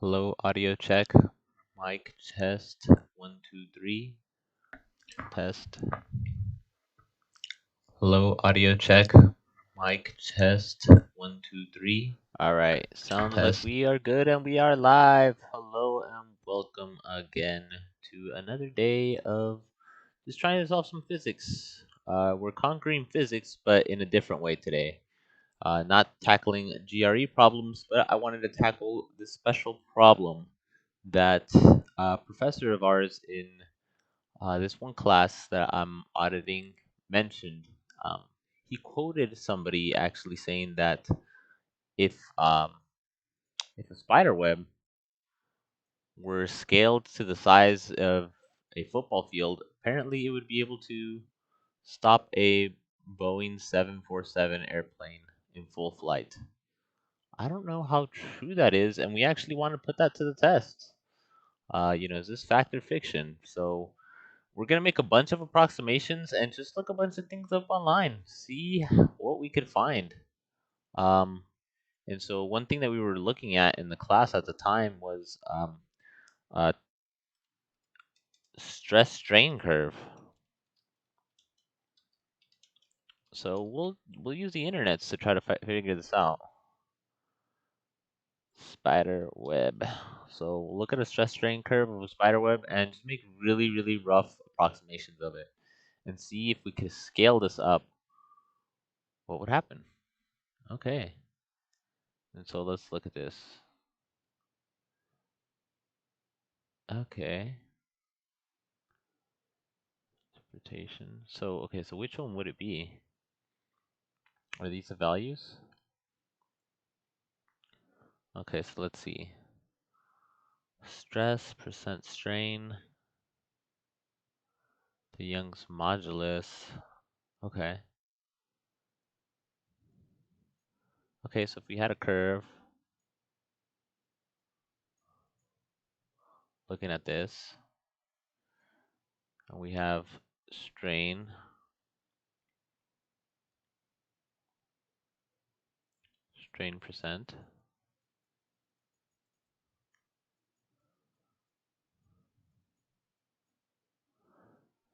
Hello, audio check. Mic test. 1, 2, 3. Test. Hello, audio check. Mic test. 1, 2, 3. All right. Sounds like Test. we are good and we are live. Hello and welcome again to another day of just trying to solve some physics. We're conquering physics, but in a different way today. Not tackling GRE problems, but I wanted to tackle this special problem that a professor of ours in this one class that I'm auditing mentioned. Um, he quoted somebody actually saying that if um, if a spider web were scaled to the size of a football field, apparently it would be able to stop a Boeing 747 airplane in full flight. I don't know how true that is, and we actually want to put that to the test. Is this fact or fiction? So we're gonna make a bunch of approximations and just look a bunch of things up online, see what we could find. Um, and so one thing that we were looking at in the class at the time was a stress strain curve. So we'll use the internets to try to figure this out. Spider web. So we'll look at a stress strain curve of a spider web and just make really rough approximations of it and see if we could scale this up. What would happen? Okay. And so let's look at this. Okay. Interpretation. So, okay, so which one would it be? Are these the values? Okay, so let's see. Stress, percent strain, the Young's modulus. Okay. Okay, so if we had a curve looking at this, and we have strain, strain percent,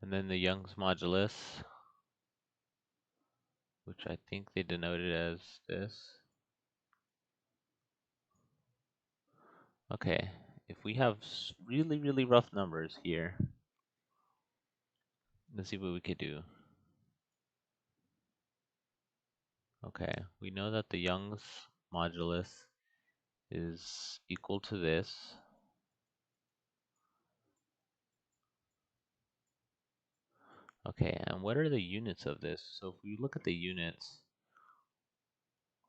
and then the Young's modulus, which I think they denoted as this. Okay, if we have really rough numbers here, let's see what we could do. Okay, we know that the Young's modulus is equal to this. Okay, and what are the units of this? So if we look at the units,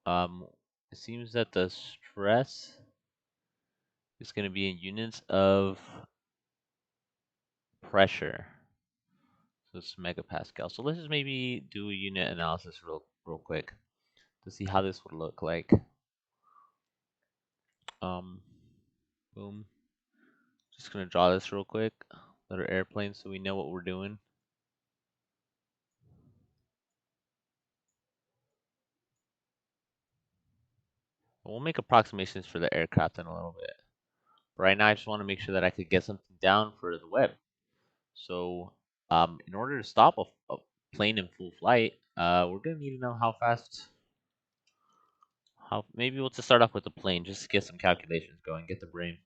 um, it seems that the stress is going to be in units of pressure. So it's megapascal. So let's just maybe do a unit analysis real quick to see how this would look like. Um, boom. Just gonna draw this real quick. Little airplane so we know what we're doing. We'll make approximations for the aircraft in a little bit. But right now, I just want to make sure that I could get something down for the web. So, in order to stop a plane in full flight, we're gonna need to know how fast. How maybe we'll just start off with the plane, just to get some calculations going, get the brain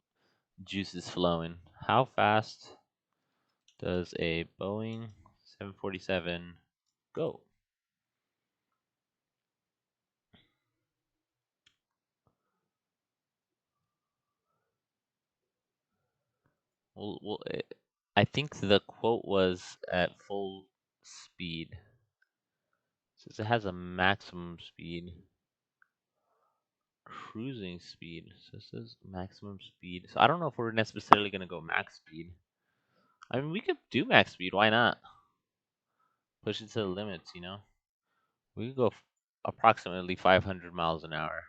juices flowing. How fast does a Boeing 747 go? I think the quote was at full speed. Since it has a maximum speed, cruising speed. So it says maximum speed. So I don't know if we're necessarily gonna go max speed. I mean, we could do max speed. Why not? Push it to the limits, you know. We could go approximately 500 miles an hour.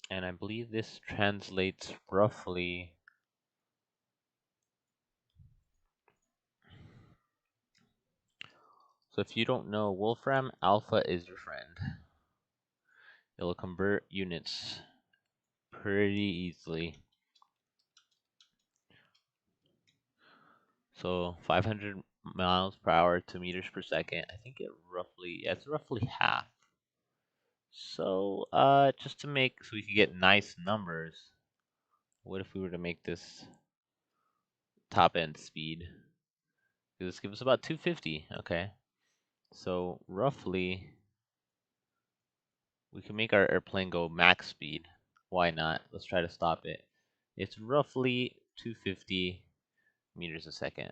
And I believe this translates roughly. So if you don't know, Wolfram Alpha is your friend. It'll convert units pretty easily. So 500 miles per hour to meters per second. I think it's roughly half. So just to make so we can get nice numbers, what if we were to make this top end speed? This gives us about 250. Okay. So roughly we can make our airplane go max speed. Why not? Let's try to stop it. It's roughly 250 meters a second.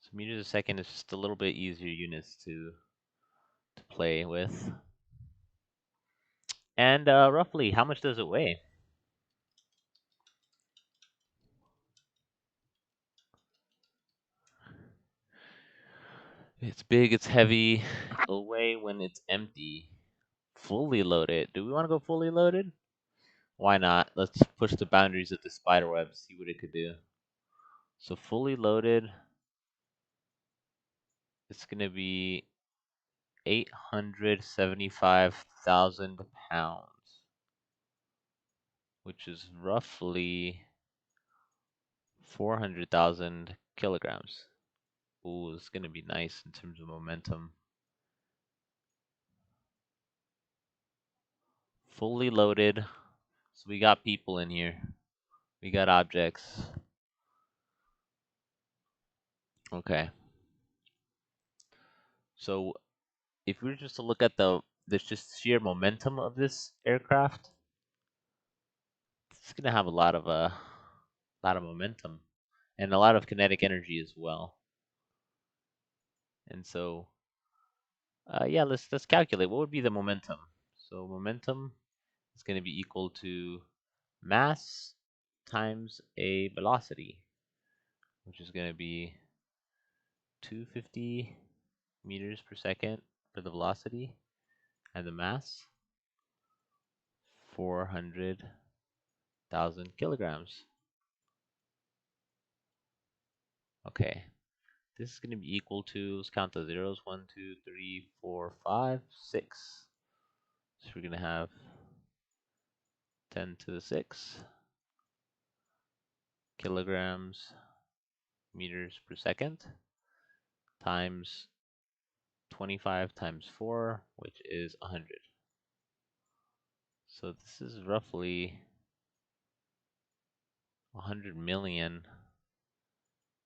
So meters a second is just a little bit easier units to play with. And roughly, how much does it weigh? It's big, it's heavy. It'll weigh when it's empty. Fully loaded. Do we want to go fully loaded? Why not? Let's push the boundaries of the spider web, see what it could do. So fully loaded, it's going to be 875,000 pounds, which is roughly 400,000 kilograms. Ooh, it's going to be nice in terms of momentum. Fully loaded. So we got people in here. We got objects. Okay. So if we were just to look at this just sheer momentum of this aircraft, it's gonna have a lot of momentum and a lot of kinetic energy as well. And so yeah, let's calculate what would be the momentum. So momentum is going to be equal to mass times a velocity, which is going to be 250 meters per second for the velocity, and the mass 400,000 kilograms. Okay, this is going to be equal to, let's count the zeros, 1, 2, 3, 4, 5, 6. So we're going to have 10 to the 6 kilograms meters per second times 25 times 4, which is 100. So this is roughly 100 million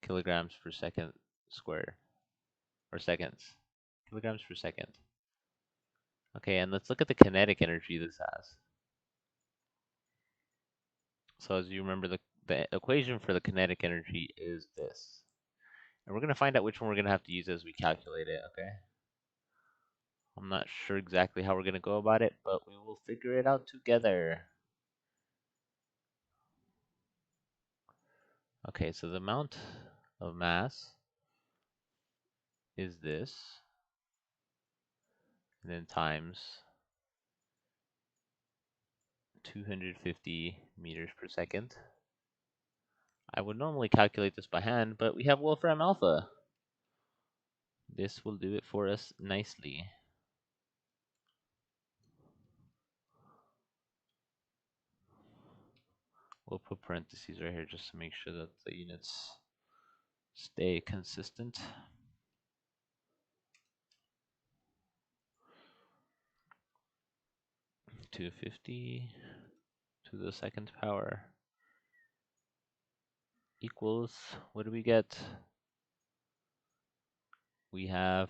kilograms per second square, or seconds. Kilograms per second. Okay, and let's look at the kinetic energy this has. So as you remember, the equation for the kinetic energy is this. And we're going to find out which one we're going to have to use as we calculate it, okay? I'm not sure exactly how we're going to go about it, but we will figure it out together. Okay, so the amount of mass is this, and then times 250 meters per second. I would normally calculate this by hand, but we have Wolfram Alpha. This will do it for us nicely. We'll put parentheses right here just to make sure that the units stay consistent. 250 to the second power equals, what do we get? We have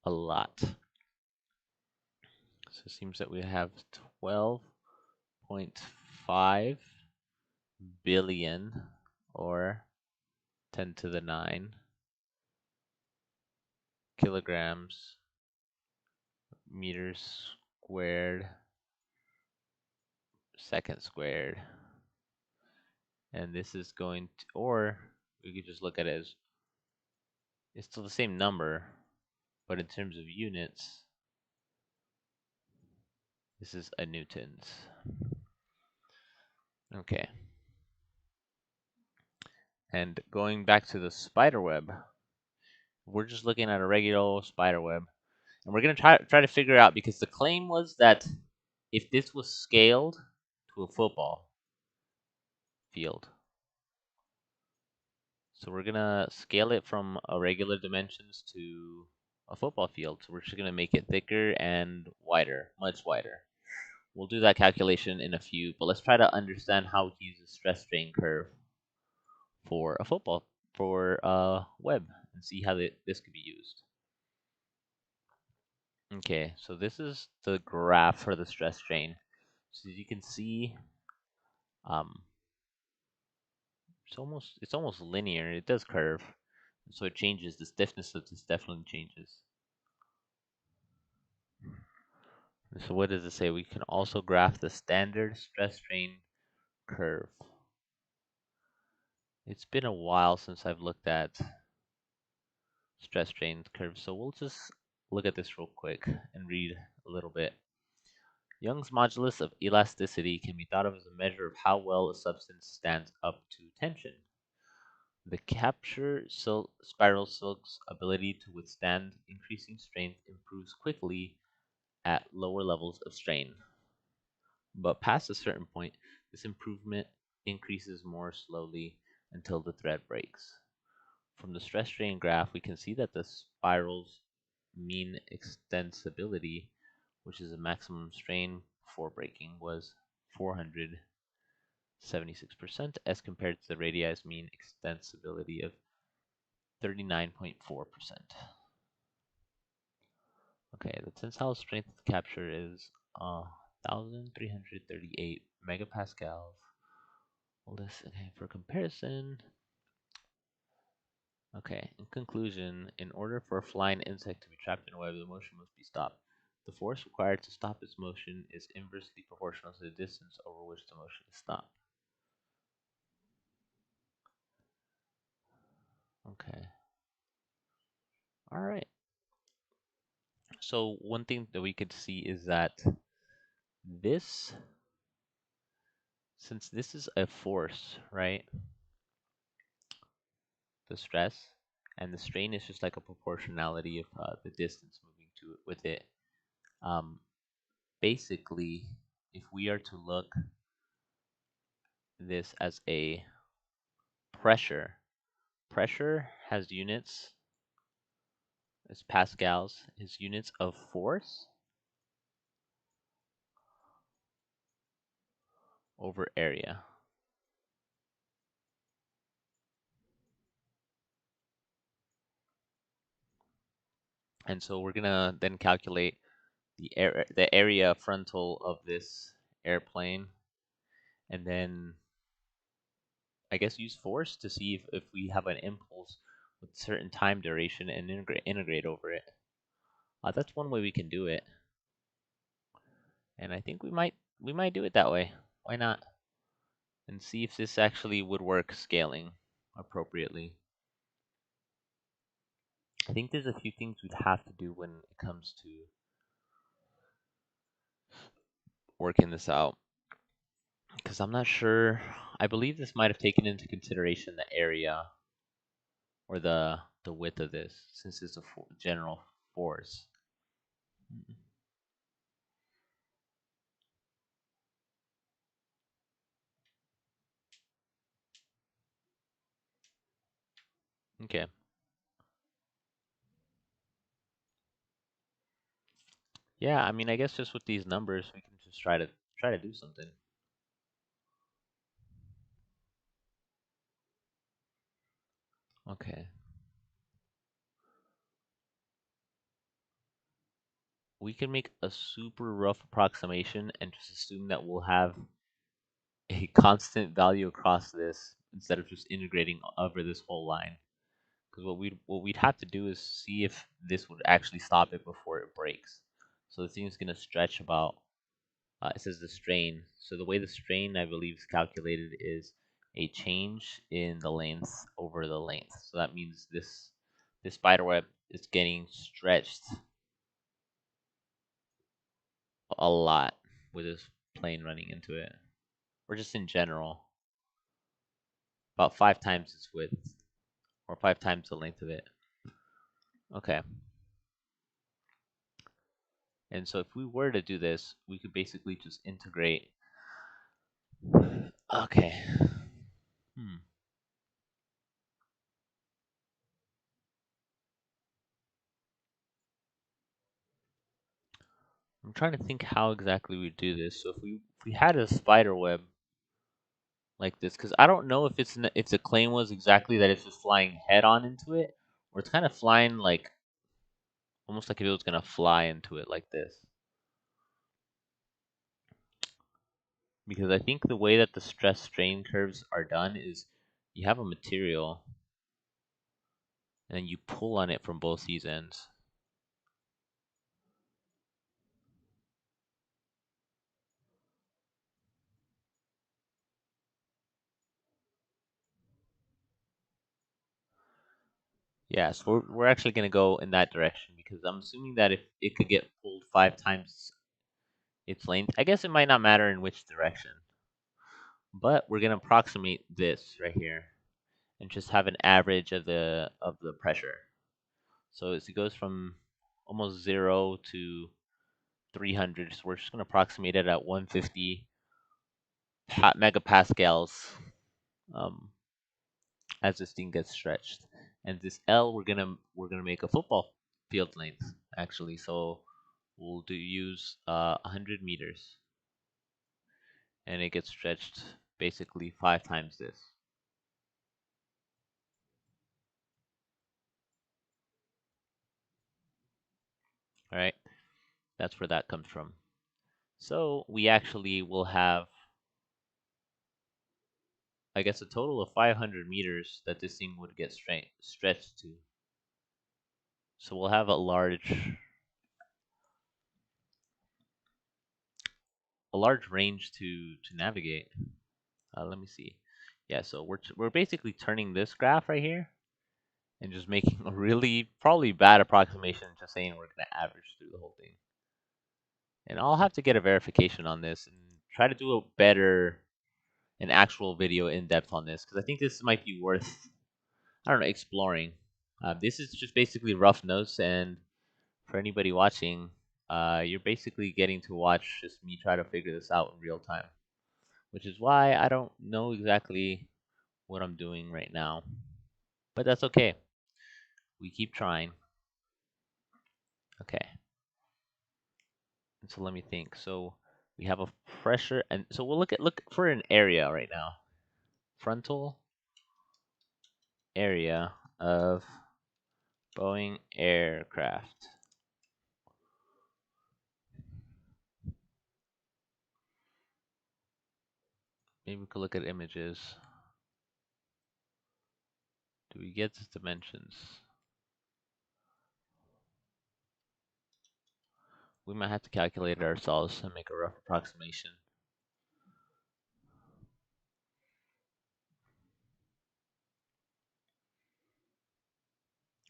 a lot. So it seems that we have 12.5 billion, or 10 to the 9 kilograms meters squared second squared. And this is going to, or we could just look at it as it's still the same number, but in terms of units, this is a newtons. Okay. And going back to the spider web, we're just looking at a regular old spider web, and we're gonna try to figure out because the claim was that if this was scaled to a football field, so we're gonna scale it from a regular dimensions to a football field. So we're just gonna make it thicker and wider, much wider. We'll do that calculation in a few, but let's try to understand how we use a stress strain curve for a football for a web and see how this could be used. Okay, so this is the graph for the stress strain. So as you can see, um, it's almost linear. It does curve, so it changes. The stiffness of this definitely changes. So what does it say? We can also graph the standard stress strain curve. It's been a while since I've looked at stress strain curves, so we'll just look at this real quick and read a little bit. Young's modulus of elasticity can be thought of as a measure of how well a substance stands up to tension. The capture spiral silk's ability to withstand increasing strength improves quickly at lower levels of strain. But past a certain point, this improvement increases more slowly until the thread breaks. From the stress strain graph, we can see that the spiral's mean extensibility, which is the maximum strain before breaking, was 476% as compared to the radii's mean extensibility of 39.4%. Okay, the tensile strength of the capture is 1,338 megapascals. Well, this, okay, for comparison, okay, in conclusion, in order for a flying insect to be trapped in a web, the motion must be stopped. The force required to stop its motion is inversely proportional to the distance over which the motion is stopped. Okay. All right. So one thing that we could see is that this, since this is a force, right? The stress and the strain is just like a proportionality of the distance moving to it with it. Um, Basically, if we are to look this as a pressure, pressure has units as pascals, is units of force over area. And so we're gonna then calculate the area frontal of this airplane, and then I guess use force to see if we have an impulse with certain time duration and integrate over it. That's one way we can do it, and I think we might do it that way. Why not? And see if this actually would work scaling appropriately. I think there's a few things we'd have to do when it comes to working this out, because I'm not sure. I believe this might have taken into consideration the area or the width of this, since it's a general force. Mm, okay. Yeah, I mean, I guess just with these numbers, we can just try to do something. Okay. We can make a super rough approximation and just assume that we'll have a constant value across this instead of just integrating over this whole line. Because what we'd have to do is see if this would actually stop it before it breaks. So the thing's gonna stretch about. It says the strain. So the way the strain I believe is calculated is a change in the length over the length. So that means this spider web is getting stretched a lot with this plane running into it, or just in general. about 5 times its width, or 5 times the length of it. Okay. And so if we were to do this, we could basically just integrate. Okay. Hmm. I'm trying to think how exactly we do this. So if we had a spider web like this, because I don't know if if the claim was exactly that it's just flying head on into it, or it's kind of flying like almost like if it was gonna fly into it like this. Because I think the way that the stress strain curves are done is you have a material and then you pull on it from both these ends. Yeah, so we're actually gonna go in that direction because I'm assuming that if it could get pulled 5 times its length, I guess it might not matter in which direction. But we're gonna approximate this right here and just have an average of the pressure. So as it goes from almost 0 to 300, so we're just gonna approximate it at 150 megapascals um, as this thing gets stretched. And this L we're gonna make a football field length actually. So we'll use 100 meters, and it gets stretched basically 5 times this. All right, that's where that comes from. So we actually will have, I guess, a total of 500 meters that this thing would get stretched to. So we'll have a large range to navigate. Let me see. Yeah, so we're basically turning this graph right here and just making a really probably bad approximation, just saying we're gonna average through the whole thing. And I'll have to get a verification on this and try to do a better, an actual video in depth on this because I think this might be worth, I don't know, exploring. This is just basically rough notes, and for anybody watching, you're basically getting to watch just me try to figure this out in real time, which is why I don't know exactly what I'm doing right now. But that's okay. We keep trying. Okay. And so let me think. So we have a pressure, and so we'll look for an area right now. Frontal area of Boeing aircraft. Maybe we could look at images. Do we get the dimensions? We might have to calculate it ourselves and make a rough approximation.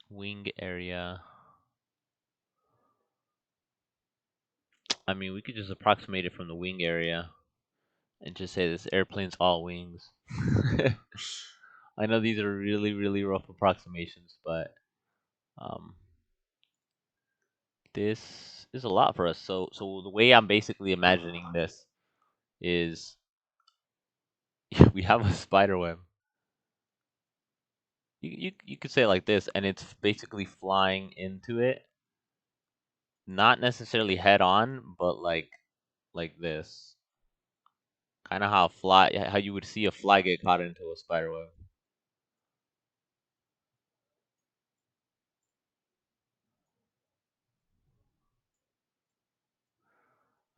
Wing area. I mean, we could just approximate it from the wing area and just say this airplane's all wings. I know these are really, really rough approximations, but um, this is a lot for us. So the way I'm basically imagining this is we have a spider web. You could say it like this, and it's basically flying into it, not necessarily head on, but like this, kind of how you would see a fly get caught into a spider web.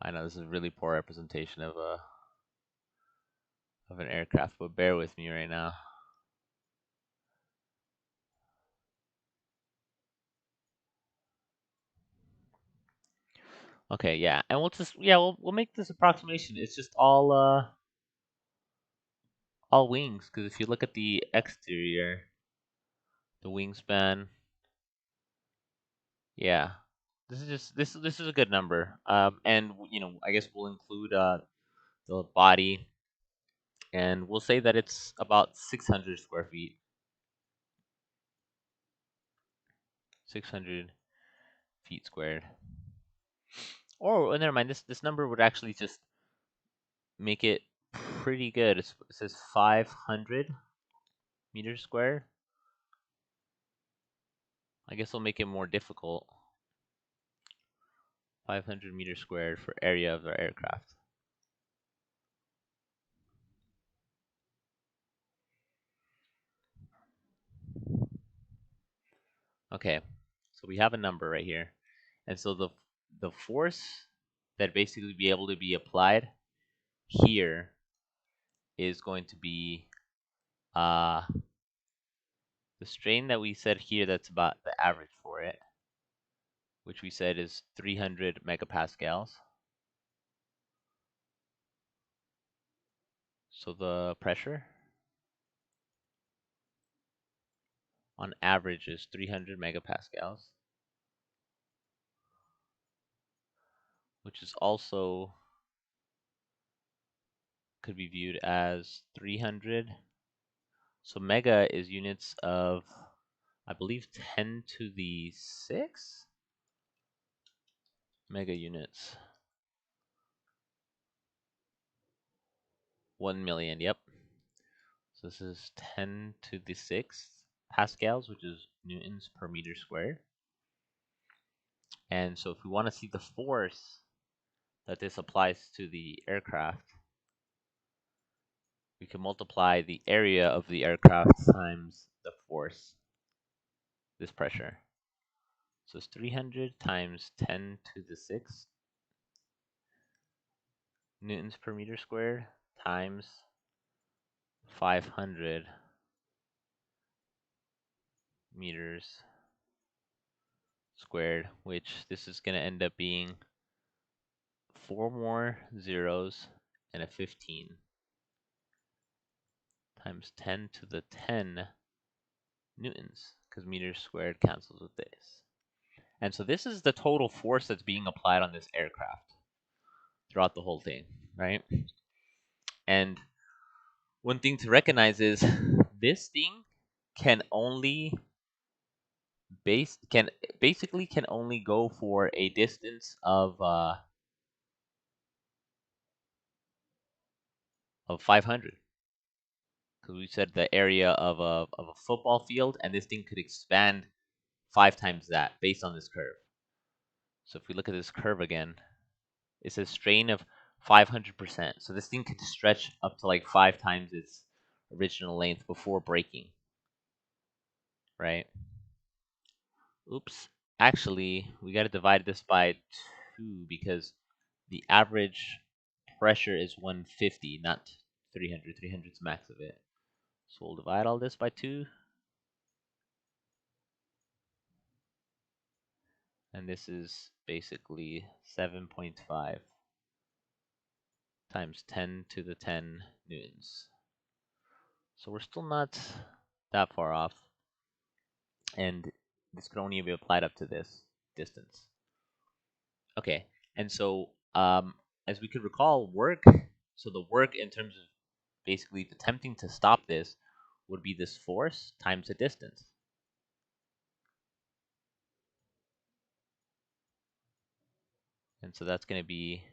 I know this is a really poor representation of an aircraft, but bear with me right now. Okay, yeah, and we'll make this approximation. It's just all wings, because if you look at the exterior, the wingspan, yeah, this is a good number. And I guess we'll include the body And we'll say that it's about 600 square feet. 600 feet squared. Or never mind. This number would actually just make it pretty good. It says 500 meters squared. I guess we'll make it more difficult. 500 meters squared for area of our aircraft. Okay, so we have a number right here, and so the force that basically be able to be applied here is going to be uh the strain that we said here. That's about the average for it, which we said is 300 megapascals. So the pressure on average is 300 megapascals, which is also could be viewed as 300. So mega is units of, I believe, 10 to the 6 mega units. 1 million, yep. So this is 10 to the 6 pascals, which is newtons per meter squared. And so if we want to see the force that this applies to the aircraft, we can multiply the area of the aircraft times the force, this pressure. So it's 300 times 10 to the 6 newtons per meter squared times 500 meters squared, which this is going to end up being 4 more zeros and a 15 times 10 to the 10 newtons, because meters squared cancels with this. And so this is the total force that's being applied on this aircraft throughout the whole thing, right? And one thing to recognize is this thing can only basically can only go for a distance of 500, because we said the area of a football field, and this thing could expand 5 times that based on this curve. So if we look at this curve again, it says strain of 500%. So this thing could stretch up to like 5 times its original length before breaking, right? Oops. Actually, we got to divide this by 2 because the average pressure is 150, not 300. 300 is max of it. So we'll divide all this by 2. And this is basically 7.5 times 10 to the 10 newtons. So we're still not that far off. And this could only be applied up to this distance. Okay, and so as we could recall, so the work in terms of basically attempting to stop this would be this force times the distance. And so that's going to be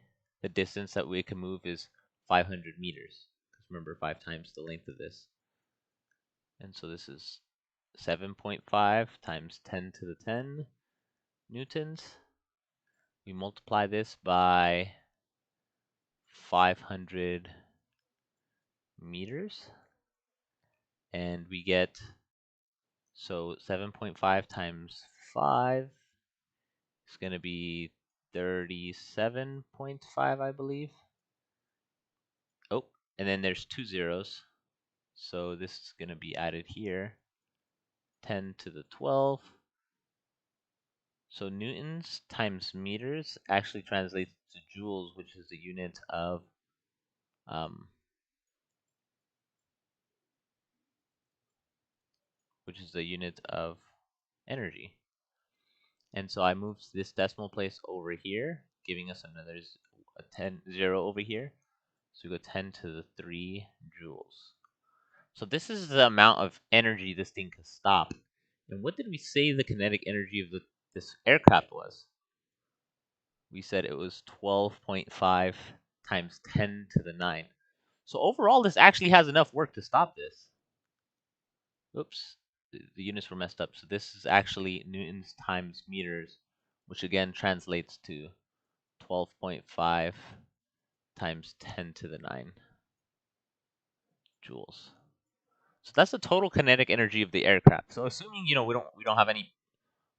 the distance that we can move is 500 meters. Because remember, 5 times the length of this. And so this is 7.5 times 10 to the 10 newtons. We multiply this by 500 meters. And we get, so 7.5 times 5 is going to be 37.5, I believe. Oh, and then there's 2 zeros. So this is going to be added here. 10 to the 12. So newtons times meters actually translates to joules, which is the unit of energy. And so I moved this decimal place over here, giving us another 0 over here. So we go 10 to the 3 joules. So this is the amount of energy this thing can stop. And what did we say the kinetic energy of this aircraft was? We said it was 12.5 times 10 to the 9. So overall, this actually has enough work to stop this. Oops, the units were messed up. So this is actually newtons times meters, which again translates to 12.5 times 10 to the 9 joules. So that's the total kinetic energy of the aircraft. So assuming we don't have any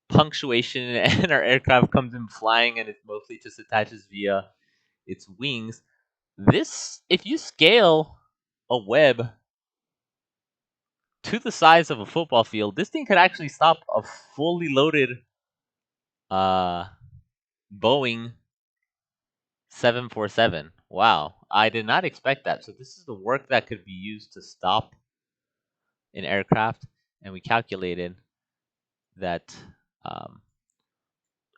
punctuation and our aircraft comes in flying and it mostly just attaches via its wings, this if you scale a web to the size of a football field, this thing could actually stop a fully loaded uh Boeing 747. Wow, I did not expect that. So this is the work that could be used to stop an aircraft, and we calculated that. Um,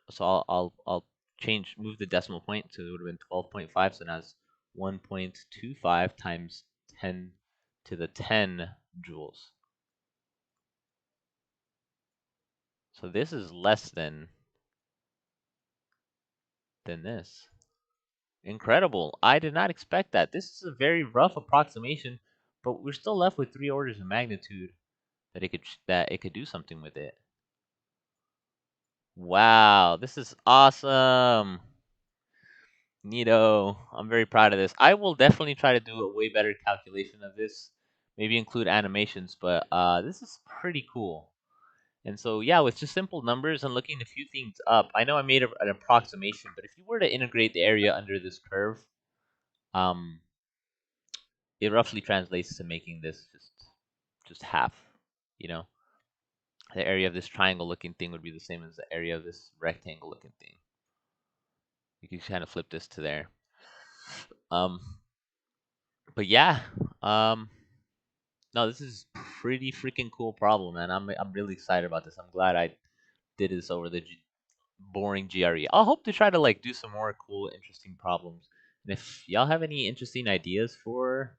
so I'll change move the decimal point, so it would have been 12.5. So now it's 1.25 times 10 to the 10 joules. So this is less than this. Incredible. I did not expect that. This is a very rough approximation, but we're still left with 3 orders of magnitude that it could do something with it. Wow, this is awesome. Neato. I'm very proud of this. I will definitely try to do a way better calculation of this. Maybe include animations, but this is pretty cool. And so, yeah, with just simple numbers and looking a few things up, I know I made an approximation, but if you were to integrate the area under this curve, um, it roughly translates to making this just half. You know, the area of this triangle-looking thing would be the same as the area of this rectangle-looking thing. You can kind of flip this to there. Um, but yeah, um, no, this is pretty freaking cool problem, man. I'm really excited about this. I'm glad I did this over the boring GRE. I'll hope to try to like do some more cool, interesting problems. And if y'all have any interesting ideas for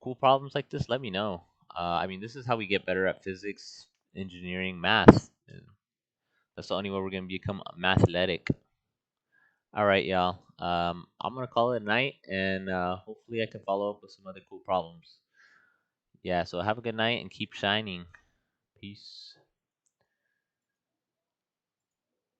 cool problems like this, let me know. I mean, this is how we get better at physics, engineering, math. And that's the only way we're gonna become mathletic. All right, y'all. I'm gonna call it a night, and hopefully I can follow up with some other cool problems. Yeah. So have a good night and keep shining. Peace.